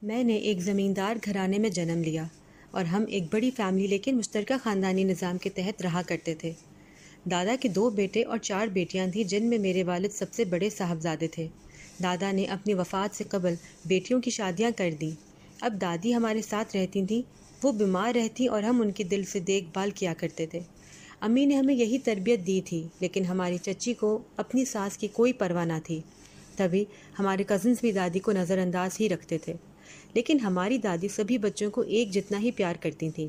میں نے ایک زمیندار گھرانے میں جنم لیا اور ہم ایک بڑی فیملی لیکن مشترکہ خاندانی نظام کے تحت رہا کرتے تھے۔ دادا کے 2 بیٹے اور 4 بیٹیاں تھیں جن میں میرے والد سب سے بڑے صاحبزادے تھے۔ دادا نے اپنی وفات سے قبل بیٹیوں کی شادیاں کر دیں۔ اب دادی ہمارے ساتھ رہتی تھیں، وہ بیمار رہتی اور ہم ان کی دل سے دیکھ بھال کیا کرتے تھے۔ امی نے ہمیں یہی تربیت دی تھی، لیکن ہماری چچی کو اپنی ساس کی کوئی پرواہ نہ تھی۔ تبھی ہمارے کزنز بھی دادی کو نظر انداز ہی رکھتے تھے، لیکن ہماری دادی سبھی بچوں کو ایک جتنا ہی پیار کرتی تھیں۔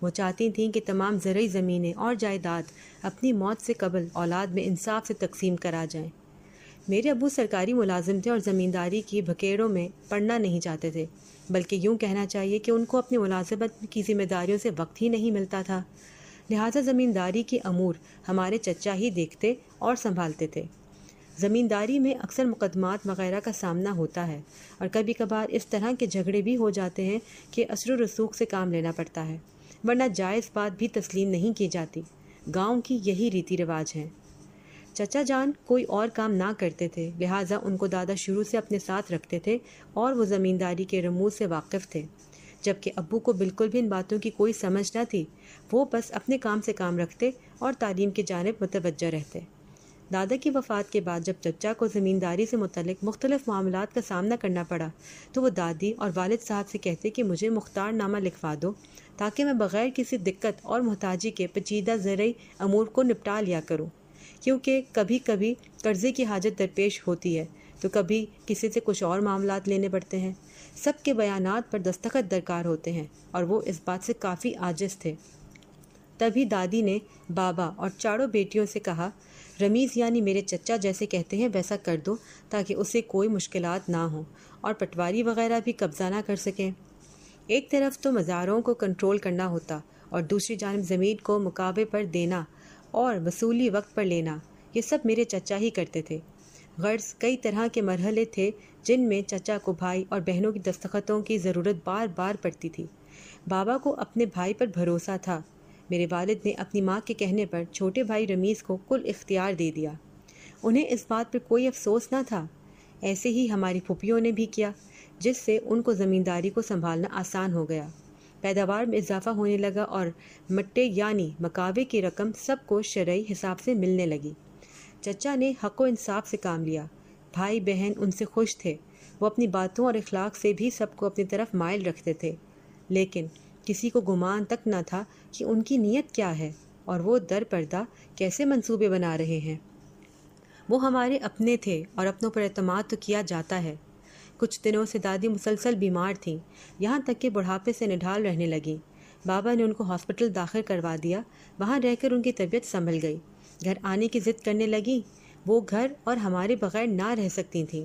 وہ چاہتی تھیں کہ تمام زرعی زمینیں اور جائیداد اپنی موت سے قبل اولاد میں انصاف سے تقسیم کرا جائیں۔ میرے ابو سرکاری ملازم تھے اور زمینداری کی بھکیڑوں میں پڑنا نہیں چاہتے تھے، بلکہ یوں کہنا چاہیے کہ ان کو اپنی ملازمت کی ذمہ داریوں سے وقت ہی نہیں ملتا تھا۔ لہٰذا زمینداری کے امور ہمارے چچا ہی دیکھتے اور سنبھالتے تھے۔ زمینداری میں اکثر مقدمات وغیرہ کا سامنا ہوتا ہے اور کبھی کبھار اس طرح کے جھگڑے بھی ہو جاتے ہیں کہ اثر و رسوخ سے کام لینا پڑتا ہے، ورنہ جائز بات بھی تسلیم نہیں کی جاتی۔ گاؤں کی یہی ریتی رواج ہیں۔ چچا جان کوئی اور کام نہ کرتے تھے، لہٰذا ان کو دادا شروع سے اپنے ساتھ رکھتے تھے اور وہ زمینداری کے رموز سے واقف تھے، جبکہ ابو کو بالکل بھی ان باتوں کی کوئی سمجھ نہ تھی۔ وہ بس اپنے کام سے کام رکھتے اور تعلیم کی جانب متوجہ رہتے۔ دادا کی وفات کے بعد جب چچا کو زمینداری سے متعلق مختلف معاملات کا سامنا کرنا پڑا تو وہ دادی اور والد صاحب سے کہتے کہ مجھے مختار نامہ لکھوا دو تاکہ میں بغیر کسی دقت اور محتاجی کے پیچیدہ زرعی امور کو نپٹا لیا کروں، کیونکہ کبھی کبھی قرضے کی حاجت درپیش ہوتی ہے تو کبھی کسی سے کچھ اور معاملات لینے پڑتے ہیں۔ سب کے بیانات پر دستخط درکار ہوتے ہیں اور وہ اس بات سے کافی عاجز تھے۔ تبھی دادی نے بابا اور چاروں بیٹیوں سے کہا، رمیز یعنی میرے چچا جیسے کہتے ہیں ویسا کر دو تاکہ اسے کوئی مشکلات نہ ہوں اور پٹواری وغیرہ بھی قبضہ نہ کر سکیں۔ ایک طرف تو مزاروں کو کنٹرول کرنا ہوتا اور دوسری جانب زمین کو مکابے پر دینا اور وصولی وقت پر لینا، یہ سب میرے چچا ہی کرتے تھے۔ غرض کئی طرح کے مرحلے تھے جن میں چچا کو بھائی اور بہنوں کی دستخطوں کی ضرورت بار بار پڑتی تھی۔ بابا کو اپنے بھائی پر بھروسہ تھا۔ میرے والد نے اپنی ماں کے کہنے پر چھوٹے بھائی رمیز کو کل اختیار دے دیا۔ انہیں اس بات پر کوئی افسوس نہ تھا۔ ایسے ہی ہماری پھوپھیوں نے بھی کیا، جس سے ان کو زمینداری کو سنبھالنا آسان ہو گیا۔ پیداوار میں اضافہ ہونے لگا اور مٹے یعنی مکاوے کی رقم سب کو شرعی حساب سے ملنے لگی۔ چچا نے حق و انصاف سے کام لیا۔ بھائی بہن ان سے خوش تھے۔ وہ اپنی باتوں اور اخلاق سے بھی سب کو اپنی طرف مائل رکھتے تھے، لیکن کسی کو گمان تک نہ تھا کہ ان کی نیت کیا ہے اور وہ در پردہ کیسے منصوبے بنا رہے ہیں۔ وہ ہمارے اپنے تھے اور اپنوں پر اعتماد تو کیا جاتا ہے۔ کچھ دنوں سے دادی مسلسل بیمار تھیں، یہاں تک کہ بڑھاپے سے نڈھال رہنے لگیں۔ بابا نے ان کو ہاسپٹل داخل کروا دیا۔ وہاں رہ کر ان کی طبیعت سنبھل گئی۔ گھر آنے کی ضد کرنے لگیں۔ وہ گھر اور ہمارے بغیر نہ رہ سکتی تھیں۔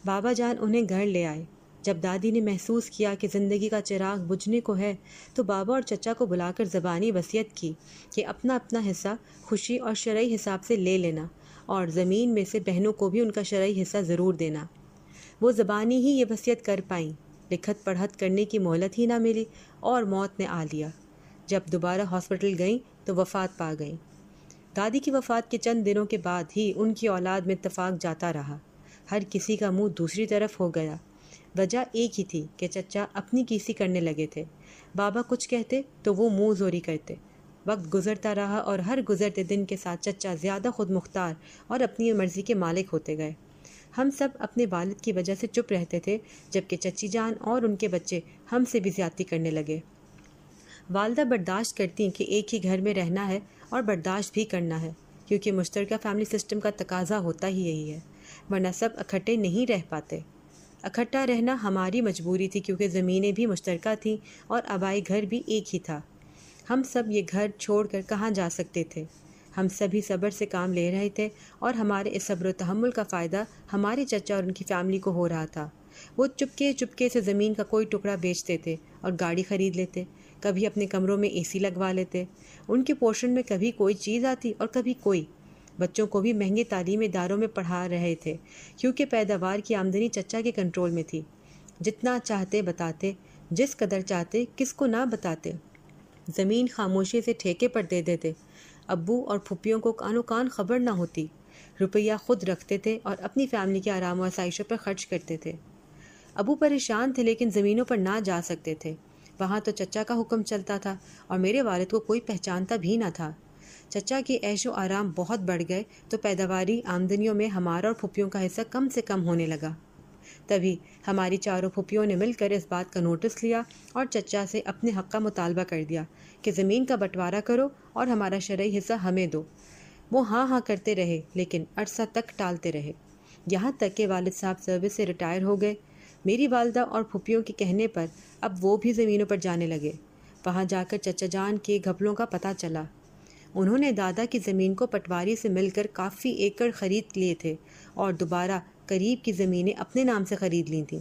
بابا جان انہیں گھر لے آئے۔ جب دادی نے محسوس کیا کہ زندگی کا چراغ بجھنے کو ہے تو بابا اور چچا کو بلا کر زبانی وصیت کی کہ اپنا اپنا حصہ خوشی اور شرعی حساب سے لے لینا اور زمین میں سے بہنوں کو بھی ان کا شرعی حصہ ضرور دینا۔ وہ زبانی ہی یہ وصیت کر پائیں، لکھت پڑھت کرنے کی مہلت ہی نہ ملی اور موت نے آ لیا۔ جب دوبارہ ہاسپٹل گئیں تو وفات پا گئیں۔ دادی کی وفات کے چند دنوں کے بعد ہی ان کی اولاد میں اتفاق جاتا رہا۔ ہر کسی کا منہ دوسری طرف ہو گیا۔ وجہ ایک ہی تھی کہ چچا اپنی کیسی کرنے لگے تھے۔ بابا کچھ کہتے تو وہ منہ زوری کرتے۔ وقت گزرتا رہا اور ہر گزرتے دن کے ساتھ چچا زیادہ خود مختار اور اپنی مرضی کے مالک ہوتے گئے۔ ہم سب اپنے والد کی وجہ سے چپ رہتے تھے، جبکہ چچی جان اور ان کے بچے ہم سے بھی زیادتی کرنے لگے۔ والدہ برداشت کرتی کہ ایک ہی گھر میں رہنا ہے اور برداشت بھی کرنا ہے، کیونکہ مشترکہ فیملی سسٹم کا تقاضا ہوتا ہی یہی ہے، ورنہ سب اکٹھے نہیں رہ پاتے۔ اکٹھا رہنا ہماری مجبوری تھی کیونکہ زمینیں بھی مشترکہ تھیں اور آبائی گھر بھی ایک ہی تھا۔ ہم سب یہ گھر چھوڑ کر کہاں جا سکتے تھے؟ ہم سبھی صبر سے کام لے رہے تھے اور ہمارے اس صبر و تحمل کا فائدہ ہمارے چچا اور ان کی فیملی کو ہو رہا تھا۔ وہ چپکے چپکے سے زمین کا کوئی ٹکڑا بیچتے تھے اور گاڑی خرید لیتے، کبھی اپنے کمروں میں اے سی لگوا لیتے۔ ان کے پورشن میں کبھی کوئی چیز آتی اور کبھی کوئی۔ بچوں کو بھی مہنگے تعلیمی اداروں میں پڑھا رہے تھے کیونکہ پیداوار کی آمدنی چچا کے کنٹرول میں تھی۔ جتنا چاہتے بتاتے، جس قدر چاہتے کس کو نہ بتاتے۔ زمین خاموشی سے ٹھیکے پر دے دیتے۔ ابو اور پھپھیوں کو کانوں کان خبر نہ ہوتی۔ روپیہ خود رکھتے تھے اور اپنی فیملی کے آرام و آسائشوں پر خرچ کرتے تھے۔ ابو پریشان تھے لیکن زمینوں پر نہ جا سکتے تھے، وہاں تو چچا کا حکم چلتا تھا اور میرے والد کو کوئی پہچانتا بھی نہ تھا۔ چچا کے عیش و آرام بہت بڑھ گئے تو پیداواری آمدنیوں میں ہمارا اور پھپھیوں کا حصہ کم سے کم ہونے لگا۔ تبھی ہماری چاروں پھپھیوں نے مل کر اس بات کا نوٹس لیا اور چچا سے اپنے حق کا مطالبہ کر دیا کہ زمین کا بٹوارہ کرو اور ہمارا شرعی حصہ ہمیں دو۔ وہ ہاں ہاں کرتے رہے لیکن عرصہ تک ٹالتے رہے، یہاں تک کہ والد صاحب سروس سے ریٹائر ہو گئے۔ میری والدہ اور پھپھیوں کے کہنے پر اب وہ بھی زمینوں پر جانے لگے۔ وہاں جا کر چچا جان کے گھپلوں کا پتہ چلا۔ انہوں نے دادا کی زمین کو پٹواری سے مل کر کافی ایکڑ خرید لیے تھے اور دوبارہ قریب کی زمینیں اپنے نام سے خرید لی تھیں۔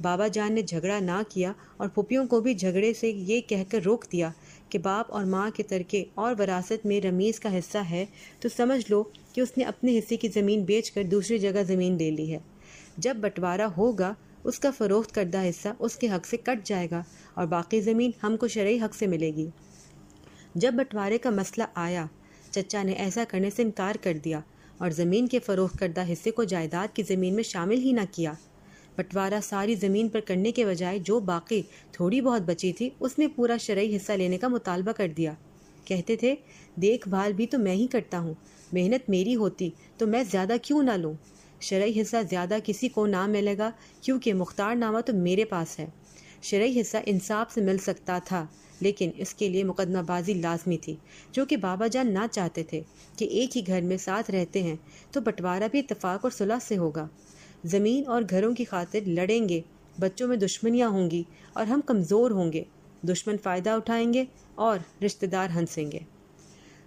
بابا جان نے جھگڑا نہ کیا اور پھپھیوں کو بھی جھگڑے سے یہ کہہ کر روک دیا کہ باپ اور ماں کے ترکے اور وراثت میں رمیز کا حصہ ہے تو سمجھ لو کہ اس نے اپنے حصے کی زمین بیچ کر دوسری جگہ زمین لے لی ہے۔ جب بٹوارہ ہوگا اس کا فروخت کردہ حصہ اس کے حق سے کٹ جائے گا اور باقی زمین ہم کو شرعی حق سے ملے گی۔ جب بٹوارے کا مسئلہ آیا، چچا نے ایسا کرنے سے انکار کر دیا اور زمین کے فروخت کردہ حصے کو جائیداد کی زمین میں شامل ہی نہ کیا۔ بٹوارہ ساری زمین پر کرنے کے بجائے جو باقی تھوڑی بہت بچی تھی اس میں پورا شرعی حصہ لینے کا مطالبہ کر دیا۔ کہتے تھے دیکھ بھال بھی تو میں ہی کرتا ہوں، محنت میری ہوتی تو میں زیادہ کیوں نہ لوں؟ شرعی حصہ زیادہ کسی کو نہ ملے گا کیونکہ مختار نامہ تو میرے پاس ہے۔ شرعی حصہ انصاف سے مل سکتا تھا لیکن اس کے لیے مقدمہ بازی لازمی تھی، جو کہ بابا جان نہ چاہتے تھے کہ ایک ہی گھر میں ساتھ رہتے ہیں تو بٹوارہ بھی اتفاق اور صلح سے ہوگا۔ زمین اور گھروں کی خاطر لڑیں گے، بچوں میں دشمنیاں ہوں گی اور ہم کمزور ہوں گے، دشمن فائدہ اٹھائیں گے اور رشتہ دار ہنسیں گے۔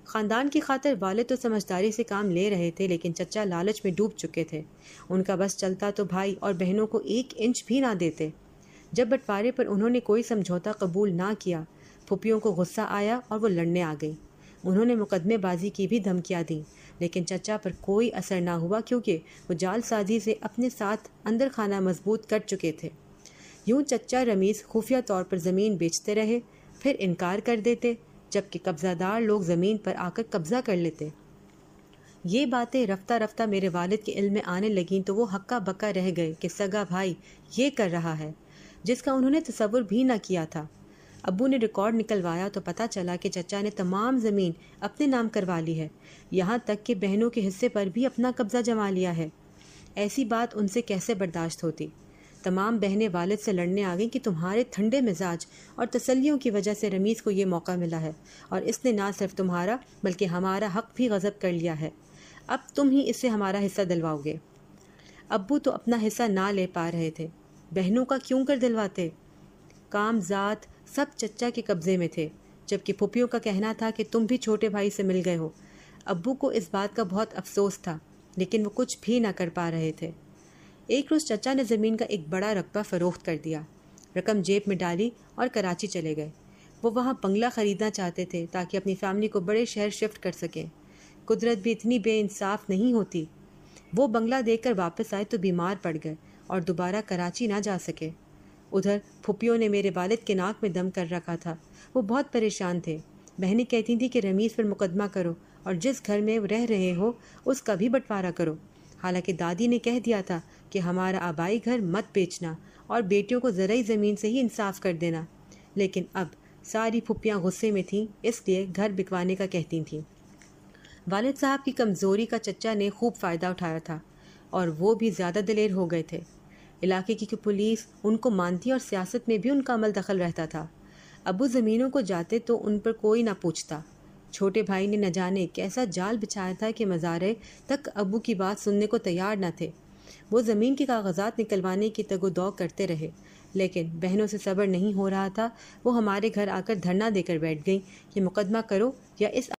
خاندان کی خاطر والد تو سمجھداری سے کام لے رہے تھے لیکن چچا لالچ میں ڈوب چکے تھے۔ ان کا بس چلتا تو بھائی اور بہنوں کو 1 انچ بھی نہ دیتے۔ جب بٹوارے پر انہوں نے کوئی سمجھوتا قبول نہ کیا، پھپھیوں کو غصہ آیا اور وہ لڑنے آ گئی۔ انہوں نے مقدمے بازی کی بھی دھمکیاں دیں لیکن چچا پر کوئی اثر نہ ہوا کیونکہ وہ جال سازی سے اپنے ساتھ اندر خانہ مضبوط کر چکے تھے۔ یوں چچا رمیز خفیہ طور پر زمین بیچتے رہے، پھر انکار کر دیتے جبکہ قبضہ دار لوگ زمین پر آ کر قبضہ کر لیتے۔ یہ باتیں رفتہ رفتہ میرے والد کے علم میں آنے لگیں تو وہ ہکا بکا رہ گئے کہ سگا بھائی یہ کر رہا ہے جس کا انہوں نے تصور بھی نہ کیا تھا۔ ابو نے ریکارڈ نکلوایا تو پتہ چلا کہ چچا نے تمام زمین اپنے نام کروا لی ہے، یہاں تک کہ بہنوں کے حصے پر بھی اپنا قبضہ جما لیا ہے۔ ایسی بات ان سے کیسے برداشت ہوتی؟ تمام بہنیں والد سے لڑنے آ گئیں کہ تمہارے ٹھنڈے مزاج اور تسلیوں کی وجہ سے رمیز کو یہ موقع ملا ہے اور اس نے نہ صرف تمہارا بلکہ ہمارا حق بھی غصب کر لیا ہے، اب تم ہی اس سے ہمارا حصہ دلواؤ گے۔ ابو تو اپنا حصہ نہ لے پا رہے تھے، بہنوں کا کیوں کر دلواتے؟ کام ذات سب چچا کے قبضے میں تھے جبکہ پھپھیوں کا کہنا تھا کہ تم بھی چھوٹے بھائی سے مل گئے ہو۔ ابو کو اس بات کا بہت افسوس تھا لیکن وہ کچھ بھی نہ کر پا رہے تھے۔ ایک روز چچا نے زمین کا ایک بڑا رقبہ فروخت کر دیا، رقم جیب میں ڈالی اور کراچی چلے گئے۔ وہ وہاں بنگلہ خریدنا چاہتے تھے تاکہ اپنی فیملی کو بڑے شہر شفٹ کر سکیں۔ قدرت بھی اتنی بے انصاف نہیں ہوتی۔ وہ بنگلہ دیکھ کر واپس آئے تو بیمار پڑ گئے اور دوبارہ کراچی نہ جا سکے۔ ادھر پھپھیوں نے میرے والد کے ناک میں دم کر رکھا تھا، وہ بہت پریشان تھے۔ بہنیں کہتی تھیں کہ رمیز پر مقدمہ کرو اور جس گھر میں رہ رہے ہو اس کا بھی بٹوارہ کرو، حالانکہ دادی نے کہہ دیا تھا کہ ہمارا آبائی گھر مت بیچنا اور بیٹیوں کو زرعی زمین سے ہی انصاف کر دینا۔ لیکن اب ساری پھپھیاں غصے میں تھیں اس لیے گھر بکوانے کا کہتی تھیں۔ والد صاحب کی کمزوری کا چچا نے خوب فائدہ اٹھایا تھا اور وہ بھی زیادہ دلیر ہو گئے تھے۔ علاقے کی پولیس ان کو مانتی اور سیاست میں بھی ان کا عمل دخل رہتا تھا۔ ابو زمینوں کو جاتے تو ان پر کوئی نہ پوچھتا۔ چھوٹے بھائی نے نہ جانے کیسا جال بچھایا تھا کہ مزارے تک ابو کی بات سننے کو تیار نہ تھے۔ وہ زمین کے کاغذات نکلوانے کی تگ و دو کرتے رہے لیکن بہنوں سے صبر نہیں ہو رہا تھا۔ وہ ہمارے گھر آ کر دھرنا دے کر بیٹھ گئیں کہ مقدمہ کرو یا اس